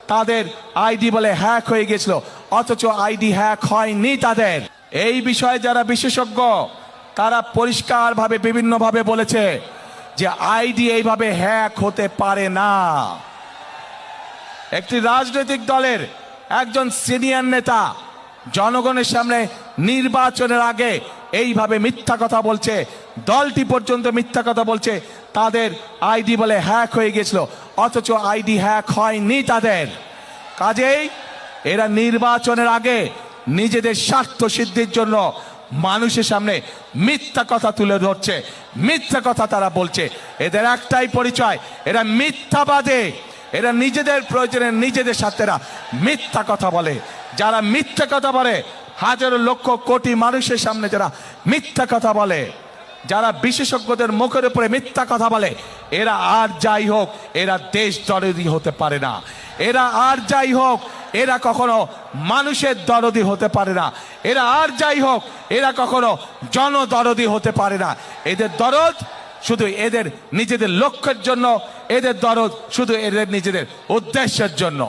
তাদের আইডি বলে হ্যাক হয়ে গেছিল, অথচ আইডি হ্যাক হয়নি তাদের। এই বিষয়ে যারা বিশেষজ্ঞ তারা পরিষ্কারভাবে বিভিন্নভাবে বলেছে যে আইডি এইভাবে হ্যাক হতে পারে না। একটি রাজনৈতিক দলের একজন সিনিয়র নেতা জনগণের সামনে নির্বাচনের আগে এইভাবে মিথ্যা কথা বলছে, দলটি পর্যন্ত মিথ্যা কথা বলছে তাদের আইডি বলে হ্যাক হয়ে গেছিল, অথচ আইডি হ্যাক হয়নি তাদের। কাজেই এরা নির্বাচনের আগে নিজেদের স্বার্থ সিদ্ধির জন্য মানুষের সামনে মিথ্যা কথা তুলে ধরছে, মিথ্যা কথা তারা বলছে। এদের একটাই পরিচয়, এরা মিথ্যাবাদী। এরা নিজেদের প্রয়োজনে নিজেদের স্বার্থেরা মিথ্যা কথা বলে। যারা মিথ্যা কথা বলে, হাজারো লক্ষ কোটি মানুষের সামনে যারা মিথ্যা কথা বলে, যারা বিশেষজ্ঞদের মুখের উপরে মিথ্যা কথা বলে, এরা আর যাই হোক এরা দেশ দরদি হতে পারে না। এরা আর যাই হোক এরা কখনো মানুষের দরদি হতে পারে না। এরা আর যাই হোক এরা কখনো জনদরদি হতে পারে না। এদের দরদ শুধু এদের নিজেদের লক্ষ্যের জন্য, এদের দরদ শুধু এদের নিজেদের উদ্দেশ্যের জন্য।